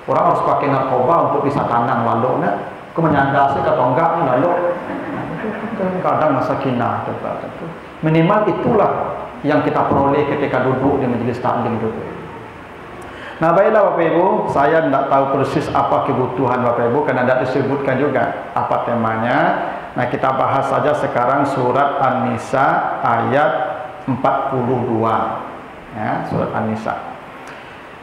Orang harus pakai narkoba untuk bisa tanam lalu nak. Aku menyandasi atau enggak nih lalu. Kadang sakinah itu. Minimal itulah yang kita peroleh ketika duduk di majelis taklim itu. Nah baiklah Bapak Ibu, saya tidak tahu persis apa kebutuhan Bapak Ibu karena tidak disebutkan juga apa temanya. Nah kita bahas saja sekarang surat An-Nisa ayat 42 ya, surat An-Nisa.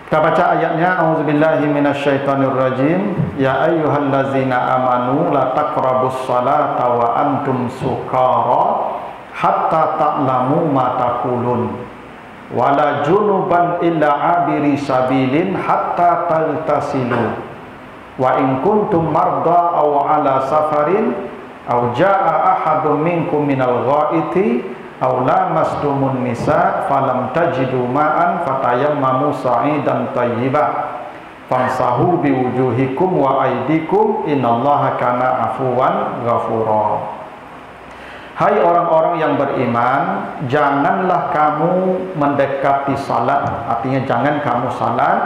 Kita baca ayatnya. A'udzubillahi minasyaitonirrajim. Ya ayyuhallazina amanu la taqrabus salata wa antum sukara hatta ta'lamu ma taqulun wala junuban illa abiri sabilin hatta taltasilu wa in kuntum marda aw ala safarin aw jaa ahadun minkum minal ghaiti aw lamastumun nisa falam tajidu ma'an fatayammamu sa'idan thayyiban famsahu biwujuhikum wa aydikum innallaha kana afuwan ghafura. Hai orang-orang yang beriman, janganlah kamu mendekati salat, artinya jangan kamu salat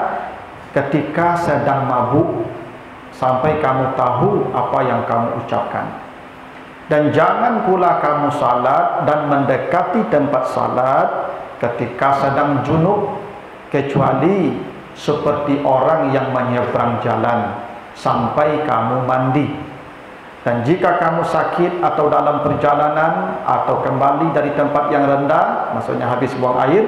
ketika sedang mabuk sampai kamu tahu apa yang kamu ucapkan. Dan jangan pula kamu salat dan mendekati tempat salat ketika sedang junub, kecuali seperti orang yang menyeberang jalan sampai kamu mandi. Dan jika kamu sakit atau dalam perjalanan atau kembali dari tempat yang rendah, maksudnya habis buang air,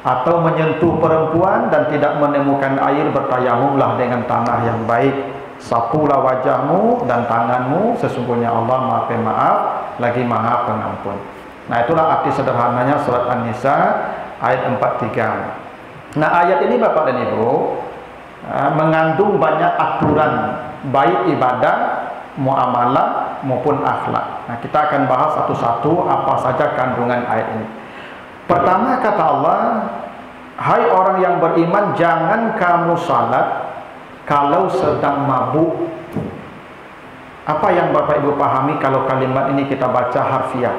atau menyentuh perempuan dan tidak menemukan air, bertayamumlah dengan tanah yang baik. Sapulah wajahmu dan tanganmu, sesungguhnya Allah Maha Pemaaf lagi Maha Pengampun. Nah itulah arti sederhananya surat An-Nisa ayat 43. Nah ayat ini Bapak dan Ibu mengandung banyak aturan baik ibadah, muamalah maupun akhlak. Nah, kita akan bahas satu-satu apa saja kandungan ayat ini. Pertama kata Allah, hai orang yang beriman, jangan kamu salat kalau sedang mabuk. Apa yang Bapak Ibu pahami kalau kalimat ini kita baca harfiah?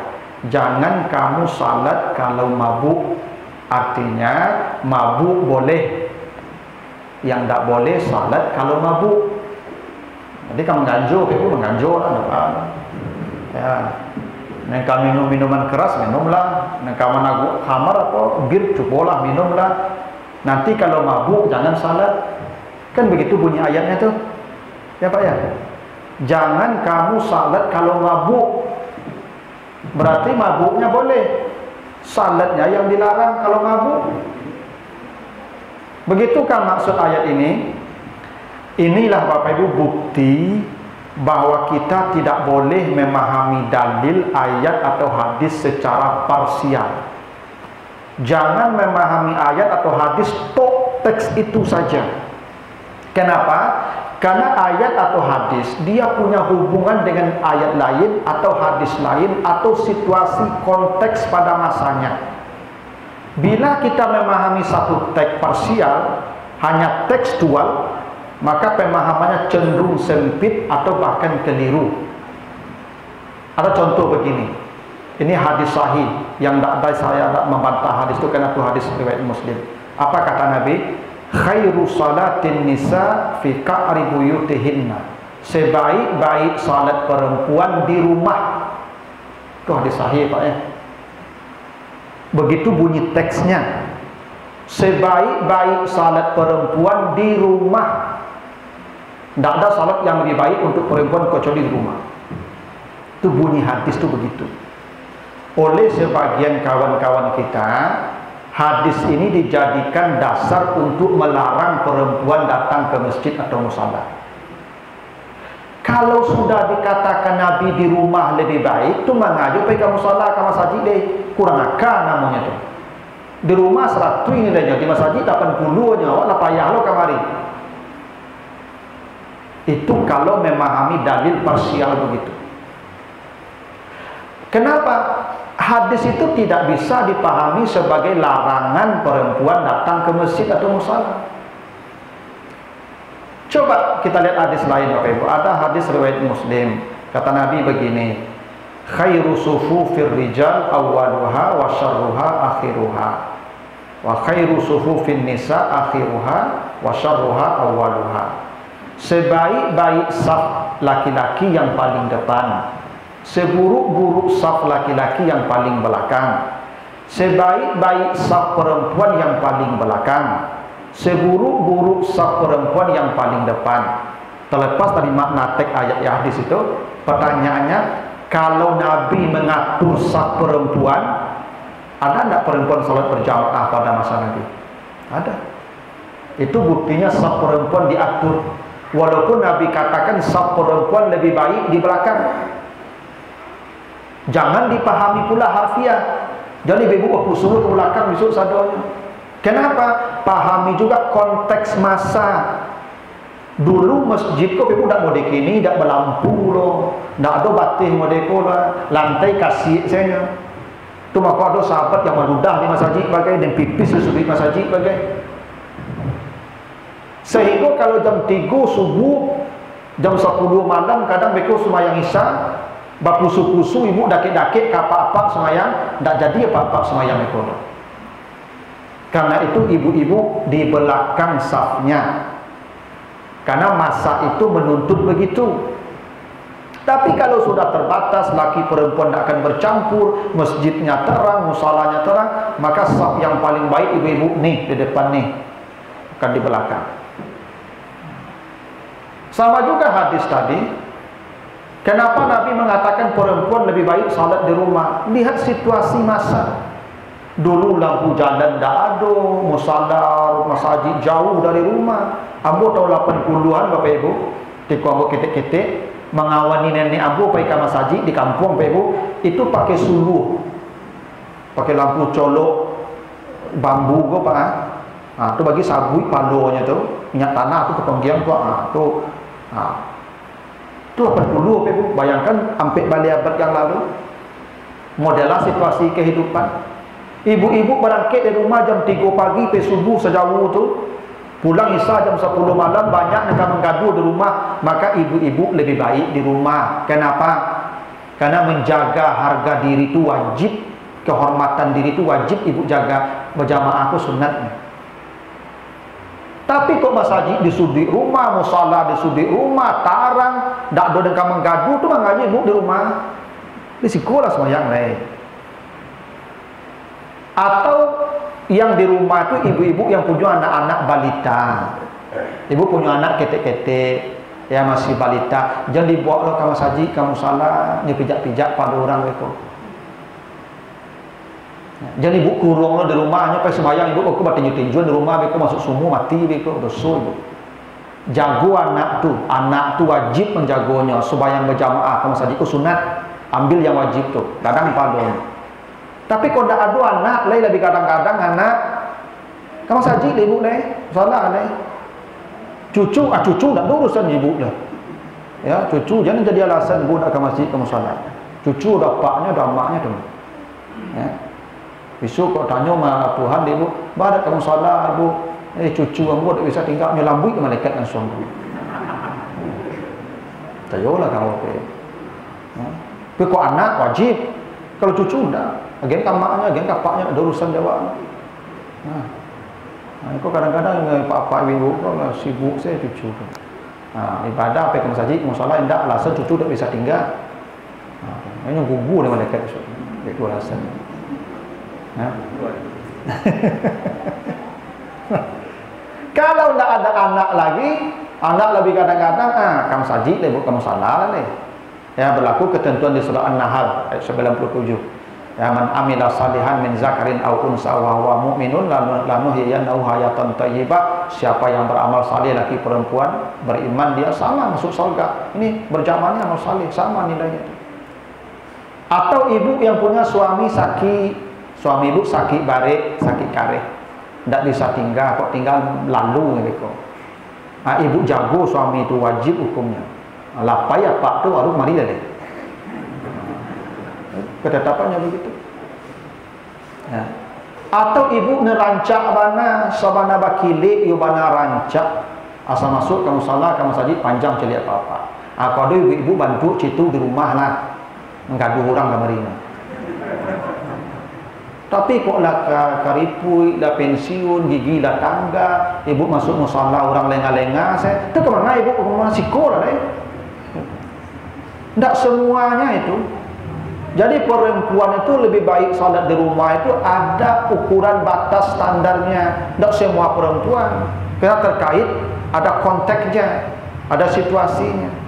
Jangan kamu salat kalau mabuk. Artinya mabuk boleh, yang tidak boleh salat kalau mabuk. Jadi kamu menganjur, itu menganjur ya. Nengka minum minuman keras, minumlah. Nengka mana khamar atau bir, cobalah minumlah. Nanti kalau mabuk jangan salat. Kan begitu bunyi ayatnya tuh. Ya Pak ya. Jangan kamu salat kalau mabuk. Berarti mabuknya boleh. Salatnya yang dilarang kalau mabuk. Begitukah maksud ayat ini? Inilah Bapak Ibu bukti bahwa kita tidak boleh memahami dalil, ayat atau hadis secara parsial. Jangan memahami ayat atau hadis tok teks itu saja. Kenapa? Karena ayat atau hadis dia punya hubungan dengan ayat lain atau hadis lain atau situasi konteks pada masanya. Bila kita memahami satu teks parsial, hanya tekstual, maka pemahamannya cenderung sempit atau bahkan keliru. Ada contoh begini. Ini hadis sahih yang saya tidak membantah hadis itu karena itu hadis riwayat Muslim. Apa kata Nabi? Khairu salatin nisa fi qa'ri buyutihinna. Sebaik-baik salat perempuan di rumah. Itu hadis sahih Pak ya. Begitu bunyi teksnya. Sebaik-baik salat perempuan di rumah. Tidak ada salat yang lebih baik untuk perempuan kecuali di rumah. Itu bunyi hadis itu begitu. Oleh sebagian kawan-kawan kita, hadis ini dijadikan dasar untuk melarang perempuan datang ke masjid atau musala. Kalau sudah dikatakan Nabi di rumah lebih baik, itu mengaju pergi ke musala, ke masjid deh. Kurang akal namanya tuh. Di rumah 100 ini dah, di masjid 80 nya, wala payah lo kamari. Itu kalau memahami dalil parsial begitu. Kenapa? Hadis itu tidak bisa dipahami sebagai larangan perempuan datang ke masjid atau musala. Coba kita lihat hadis lain Bapak Ibu. Ada hadis riwayat Muslim. Kata Nabi begini, khairu sufufir rijal awwaluha wa syarruha akhiruha. Wa khairu sufufin nisa akhiruha wa syarruha awwaluha. Sebaik-baik saf laki-laki yang paling depan, seburuk-buruk saf laki-laki yang paling belakang. Sebaik-baik saf perempuan yang paling belakang, seburuk-buruk saf perempuan yang paling depan. Terlepas dari makna teks ayat yang hadis itu, pertanyaannya, kalau Nabi mengatur saf perempuan, ada tidak perempuan salat berjamaah pada masa Nabi? Ada. Itu buktinya saf perempuan diatur. Walaupun Nabi katakan saf perempuan lebih baik di belakang. Jangan dipahami pula harfiah. Jadi ibu aku suruh ke belakang besok sadonya. Kenapa? Pahami juga konteks masa. Dulu masjid kok ibu tak mau dikini, tak berlampu loh, tak ada batih mau deko lah, lantai kasih saya. Tu maka ada sahabat yang meludah di masjid bagai dan pipis di sudut masjid bagai. Sehingga kalau jam 3 subuh, jam 10 malam kadang mereka semayang isya, bapusu-pusu ibu dakik-dakik ke apa-apa semayang, tak jadi apa-apa semayang mereka. Karena itu ibu-ibu di belakang safnya. Karena masa itu menuntut begitu. Tapi kalau sudah terbatas, laki perempuan tak akan bercampur, masjidnya terang, musalanya terang, maka saf yang paling baik ibu-ibu nih di depan nih, bukan di belakang. Sama juga hadis tadi. Kenapa Nabi mengatakan perempuan lebih baik salat di rumah? Lihat situasi masa. Dulu lampu jalan tak ada, musala, masjid jauh dari rumah. Ambo tahun 80-an Bapak Ibu, ketika ambo ketik-ketik mengawani nenek ambo pergi ke masjid di kampung Bapak Ibu, itu pakai suluh. Pakai lampu colok bambu go Pak. Tu bagi sabui palonya tu, minyak tanah tu ketonggiang tu, tu 80 Bapak Ibu. Bayangkan hampir balik abad yang lalu. Modelah situasi kehidupan. Ibu-ibu berangkat dari rumah jam 3 pagi sampai subuh sejauh tu, pulang isya jam 10 malam, banyak mereka menggaduh di rumah. Maka ibu-ibu lebih baik di rumah. Kenapa? Karena menjaga harga diri itu wajib, kehormatan diri itu wajib ibu jaga. Berjamaah aku sunatnya. Tapi kok masjid di sudut rumah, musala di sudut rumah, tarang, tak ada mereka menggaduh tu mengaji ibu di rumah. Di sekolah semayang lain. Atau yang di rumah itu ibu-ibu yang punya anak-anak balita. Ibu punya anak ketek-ketek, ya masih balita, jangan dibawa lo ke masjid, kamu salah, dipijak-pijak pada orang itu. Jangan ibu kurung lo di rumahnya, pas sembahyang ibu aku tinju-tinjuan di rumah, ibu masuk sumur mati, ibu dosa ibu. Jago anak tu wajib menjagonya. Sembahyang berjamaah ke masjid itu sunat, ambil yang wajib tu, kadang padon. Tapi kalau tak ada anak, lebih kadang-kadang anak kamu saji ibu leh, salah leh. Cucu tak urusan ibu dah. Ya, cucu jangan jadi alasan ibu nak ke masjid kamu salah. Cucu dapaknya, damaknya tu. Ya. Besok kau tanya sama Tuhan ibu, "Badak kamu salah ibu?" Cucu kamu tak bisa tinggal nyelambui ke malaikat langsung. Tayolah kamu tu. Ya. Tapi kau anak wajib, kalau cucu dah. Agen kamaknya, agen kapaknya ada urusan jawab. Nah, kau kadang-kadang pak-pak ibu kau sibuk saya cucu. Ibadah apa ke masjid, musola indah alasan cucu tak bisa tinggal. Hanya gugur dengan malaikat itu. Itu alasan. Kalau tidak ada anak lagi, anak lebih kadang-kadang kamu masjid, kamu salah lah. Ya, berlaku ketentuan di surah An-Nahl ayat 97. Ya, man amila salihan min zakarin aw unsa wa huwa mu'minun lanuhyiyannahu hayatan thayyibah. Siapa yang beramal saleh laki perempuan beriman, dia sama masuk surga. Ini berjamaahnya amal saleh sama nilainya. Atau ibu yang punya suami sakit, suami ibu sakit barik, sakit kareh, tidak bisa tinggal, kok tinggal lalu gitu. Ibu jago suami itu wajib hukumnya. Lapai apa tu baru mari dah. Ketetapannya begitu. Ya. Atau ibu nerancak bana, sabana bakile, ibu bana rancak, asal masuk kamu salah, kamu sajid panjang celi apa-apa. Kalau ibu-ibu bantu citu di rumah lah, menggaduh orang ke marina. Tapi kok lah karipui, lah pensiun, gigi lah tangga, ibu masuk musala orang lenga-lenga, saya, itu kemana ibu? Kemana sikolah deh? Tidak semuanya itu. Jadi perempuan itu lebih baik salat di rumah itu ada ukuran batas standarnya. Tidak semua perempuan, karena terkait ada konteksnya, ada situasinya.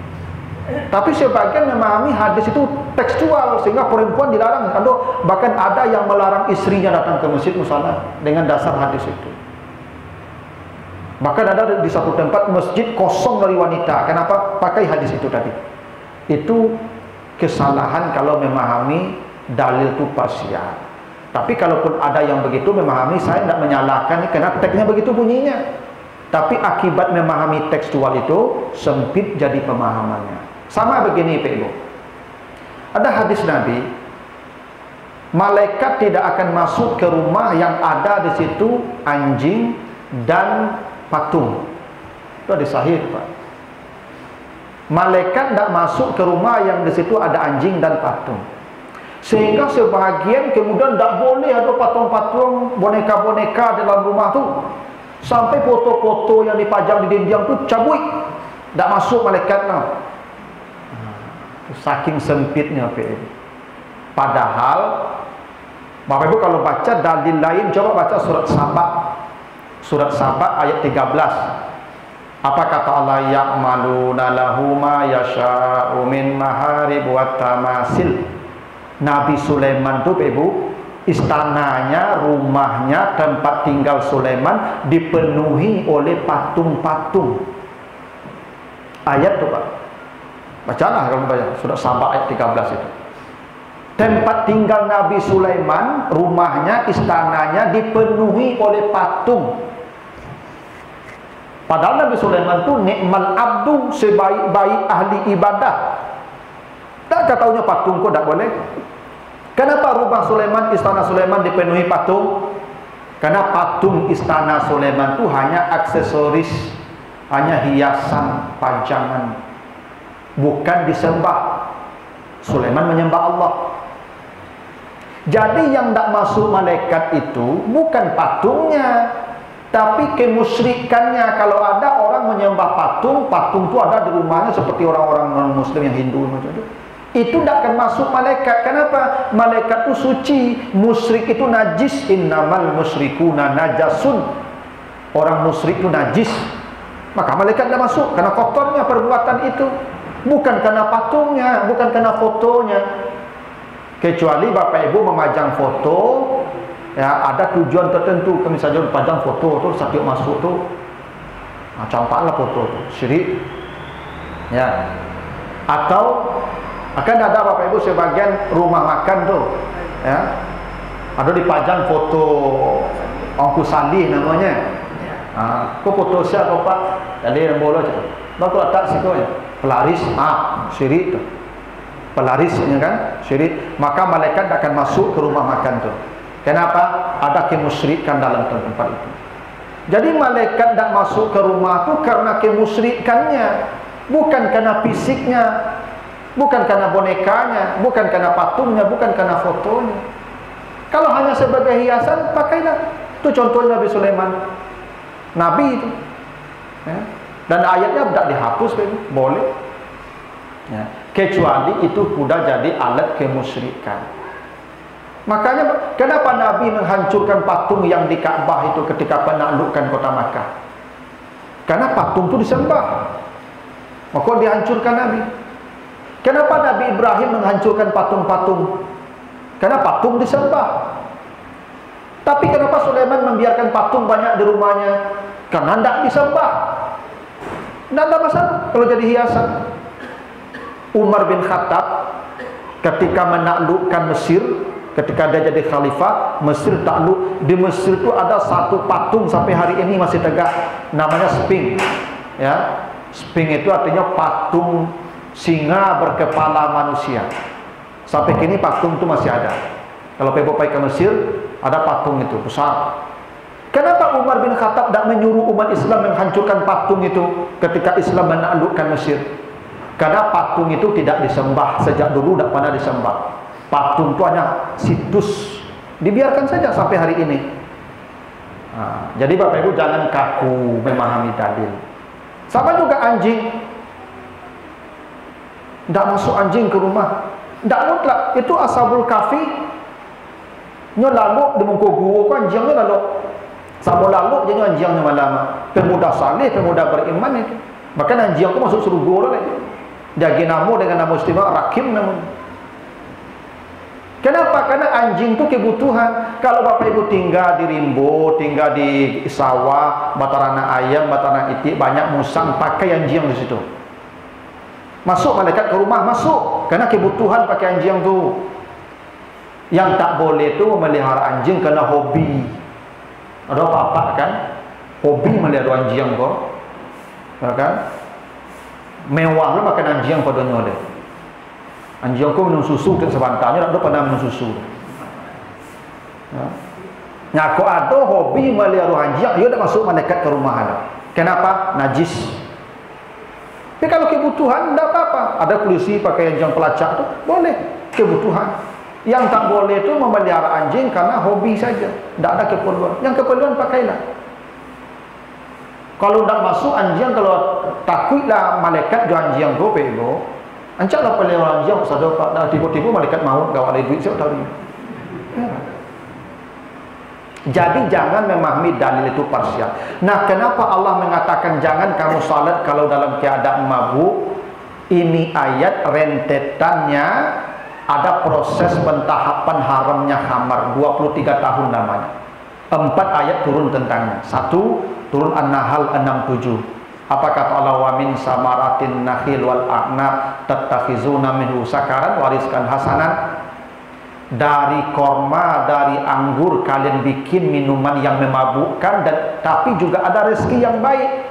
Tapi sebagian memahami hadis itu tekstual sehingga perempuan dilarang. Bahkan ada yang melarang istrinya datang ke masjid musala dengan dasar hadis itu. Bahkan ada di satu tempat masjid kosong dari wanita. Kenapa? Pakai hadis itu tadi. Itu kesalahan kalau memahami dalil itu parsial. Tapi kalaupun ada yang begitu memahami, saya tidak menyalahkan karena teksnya begitu bunyinya. Tapi akibat memahami tekstual itu sempit jadi pemahamannya. Sama begini Pak Ibu, ada hadis Nabi, malaikat tidak akan masuk ke rumah yang ada di situ anjing dan patung. Itu hadis sahih Pak. Malaikat tidak masuk ke rumah yang di situ ada anjing dan patung. Sehingga sebahagian kemudian tidak boleh ada patung-patung, boneka-boneka dalam rumah itu. Sampai foto-foto yang dipajang di dinding itu cabut, tidak masuk malaikat nah. Saking sempitnya padahal Bapak Ibu kalau baca dalil lain, coba baca surat Saba ayat 13. Apa kata Allah? Ya'maluna lahu ma yasha'u min maharib wa tamasil. Nabi Sulaiman itu Bapak Ibu, istananya, rumahnya, tempat tinggal Sulaiman dipenuhi oleh patung-patung. Ayat itu Pak, bacalah kalau baca surat Saba ayat 13 itu. Tempat tinggal Nabi Sulaiman, rumahnya, istananya dipenuhi oleh patung. Padahal Nabi Sulaiman itu nikmal abdu, sebaik-baik ahli ibadah. Tak katahunya patung kok tak boleh. Kenapa rumah Sulaiman, istana Sulaiman dipenuhi patung? Karena patung istana Sulaiman itu hanya aksesoris, hanya hiasan, pajangan, bukan disembah. Sulaiman menyembah Allah. Jadi yang tidak masuk malaikat itu bukan patungnya, tapi kemusyrikannya. Kalau ada orang menyembah patung, patung itu ada di rumahnya seperti orang-orang non-muslim yang Hindu macam itu tidak akan masuk malaikat. Kenapa? Malaikat itu suci, musyrik itu najis. Innamal musyrikuna najasun. Orang musyrik itu najis, maka malaikat tidak masuk karena kotornya perbuatan itu. Bukan karena patungnya, bukan karena fotonya. Kecuali Bapak Ibu memajang foto, ya ada tujuan tertentu. Kami saja pajang foto tu, sakit masuk tu, campaklah foto tu, syirik. Ya. Atau akan ada Bapak Ibu sebagian rumah makan tu, ya, ada dipajang foto Ongku Salih namanya. Kok foto siapa Pak? Jadi yang boleh tu. Bapak letak situ ya. Pelaris, syirik tu. Pelarisnya kan, syirik. Maka malaikat akan masuk ke rumah makan tu. Kenapa? Ada kemusyrikan dalam tempat itu. Jadi malaikat tidak masuk ke rumah tu karena kemusyrikannya, bukan karena fisiknya, bukan karena bonekanya, bukan karena patungnya, bukan karena fotonya. Kalau hanya sebagai hiasan, pakailah. Itu contohnya Nabi Sulaiman, Nabi itu. Ya. Dan ayatnya tidak dihapus, boleh. Ya. Kecuali itu sudah jadi alat kemusyrikan. Makanya kenapa Nabi menghancurkan patung yang di Ka'bah itu ketika menaklukkan kota Makkah? Karena patung itu disembah, maka dihancurkan Nabi. Kenapa Nabi Ibrahim menghancurkan patung-patung? Karena patung disembah. Tapi kenapa Sulaiman membiarkan patung banyak di rumahnya? Karena tidak disembah. Tidak ada masalah kalau jadi hiasan. Umar bin Khattab ketika menaklukkan Mesir, ketika dia jadi khalifah, Mesir takluk. Di Mesir itu ada satu patung sampai hari ini masih tegak, namanya Sphinx. Ya, Sphinx itu artinya patung singa berkepala manusia. Sampai kini patung itu masih ada. Kalau pergi ke Mesir, ada patung itu besar. Kenapa Umar bin Khattab tidak menyuruh umat Islam menghancurkan patung itu ketika Islam menaklukkan Mesir? Karena patung itu tidak disembah, sejak dulu tidak pernah disembah. Patung itu hanya situs Dibiarkan saja sampai hari ini. Jadi Bapak Ibu jangan kaku memahami dalil. Sama juga anjing. Tidak masuk anjing ke rumah. Tidak mutlak. Itu ashabul kahfi. Nyo lalu di muka gua kan anjingnya lalu. Sama lalu jadi anjingnya malam. Pemuda saleh, pemuda beriman itu. Bahkan anjing itu masuk surga lah. Dia namu dengan nama istimewa Rakim namanya. Kenapa? Karena anjing itu kebutuhan. Kalau Bapak Ibu tinggal di rimbo, tinggal di sawah, batarana ayam, batarana itik, banyak musang, pakai anjing di situ. Masuk malaikat ke rumah, masuk. Karena kebutuhan pakai anjing tu. Yang tak boleh tu memelihara anjing kerana hobi. Ada apa-apa kan? Hobi melihara anjing kok. Kan? Mewah lah makan anjing pada nyole. Anjing kau minum susu ke sebantarnya, tak pernah minum susu. Nah, kau ada hobi melihara anjing, dia dah masuk malaikat ke rumah anda. Kenapa? Najis. Tapi kalau kebutuhan, tak apa-apa. Ada polisi pakai anjing pelacak tu, boleh. Kebutuhan. Yang tak boleh tu memelihara anjing karena hobi saja. Tak ada keperluan. Yang keperluan pakailah. Kalau tak masuk anjing, kalau takutlah malaikat jual anjing tu, pego. Ancaklah pelihara anjing, dah tiba-tiba malaikat maut, gawat ada duit, siapa tahu. Jadi jangan memahami dalil itu parsial. Nah, kenapa Allah mengatakan jangan kamu salat kalau dalam keadaan mabuk? Ini ayat rentetannya ada proses pentahapan haramnya khamar 23 tahun namanya. 4 ayat turun tentangnya. 1 turun An-Nahl 67. Apa kata Allah? Wa min samaratin nakhil wal a'nab tattakhizuna minhu sakaran wa rizqan hasanan. Dari korma, dari anggur kalian bikin minuman yang memabukkan, dan tapi juga ada rezeki yang baik.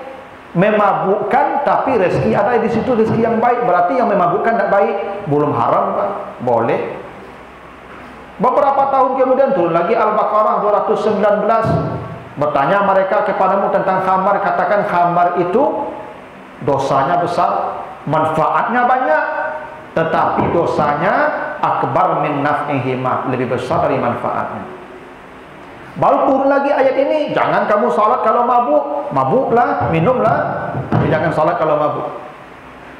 Memabukkan tapi rezeki ada di situ, rezeki yang baik. Berarti yang memabukkan tak baik, belum haram Pak? Boleh. Beberapa tahun kemudian turun lagi Al-Baqarah 219. Bertanya mereka kepadamu tentang khamar, katakan khamar itu dosanya besar, manfaatnya banyak, tetapi dosanya akbar min naf'ihima, lebih besar dari manfaatnya. Baru turun lagi ayat ini, jangan kamu salat kalau mabuk. Mabuklah, minumlah, tapi jangan salat kalau mabuk.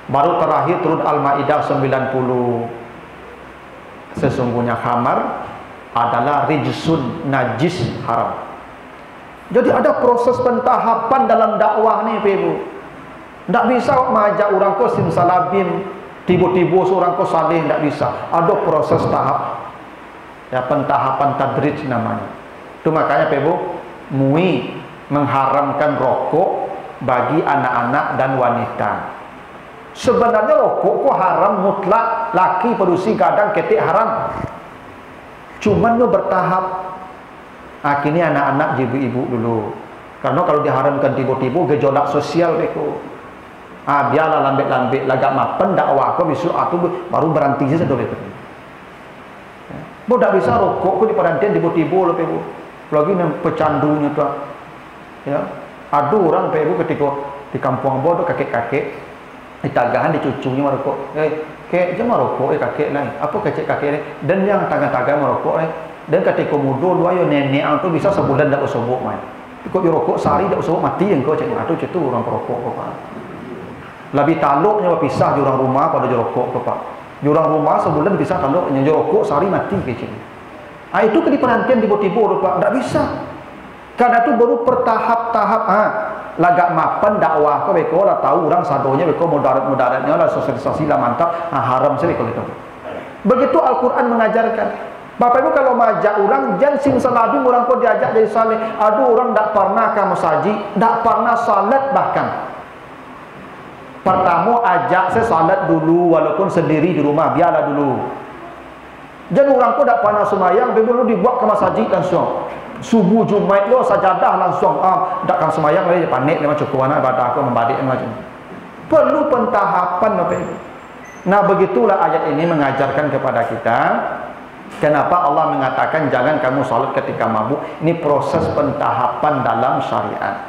Baru terakhir turun Al-Maidah 90. Sesungguhnya khamar adalah rijsun, najis, haram. Jadi ada proses pentahapan dalam dakwah ni, Ibu. Tak bisa mengajak orang ke simsalabim, tiba-tiba seorang ke salih, tak bisa. Ada proses tahap. Ya, pentahapan tadrij namanya. Itu makanya Ibu, MUI mengharamkan rokok bagi anak-anak dan wanita. Sebenarnya rokok kok haram mutlak, laki produksi gadang ketik haram. Cuman itu bertahap. Akhirnya anak-anak ibu-ibu dulu. Karena kalau diharamkan tiba-tiba gejolak sosial beko. Biarlah lambik-lambik lagak mapen dakwah ko besok atu baru berhenti saja dulu itu. Bo tak bisa rokok ko di perhentian tiba-tiba lo beko. Lagi yang pecandunya tu. Ya. Ada orang beko ketika di kampung bodoh kakek-kakek di tagahan di cucunya merokok. Kek jangan merokok kakek lain. Apa kakek-kakek ni? Dan yang tangga-tangga merokok dan ketika muda lu ayo nenek tu bisa sebulan dak usobok mai. Ikut di rokok sehari dak usobok mati engkau cak atu cetu orang perokok kau Pak. Lebih taluknya berpisah di orang rumah pada rokok kau Pak. Di orang rumah sebulan bisa taluknya rokok sehari mati kecil. Itu ke di perhentian tiba-tiba Pak, dak bisa. Karena itu baru bertahap-tahap lagak mapan dakwah kau beko lah tahu orang sadonya beko mudaratnya lah sosialisasi lah mantap, haram sekali kalau itu. Begitu Al-Qur'an mengajarkan. Bapak Ibu kalau mengajak orang jangan simsalabim orang kau diajak dari saleh. Aduh orang tak pernah kamu saji, tak pernah salat bahkan. Pertama ajak saya salat dulu walaupun sendiri di rumah, biarlah dulu. Jangan orang kau tak pernah semayang, dulu dibuat ke masjid langsung. Subuh Jumaat lo sajadah langsung. Takkan semayang lagi panik memang cukup anak ibadah aku membadik macam. Perlu pentahapan Bapak Ibu. Nah begitulah ayat ini mengajarkan kepada kita. Kenapa Allah mengatakan jangan kamu salat ketika mabuk? Ini proses pentahapan dalam syariat.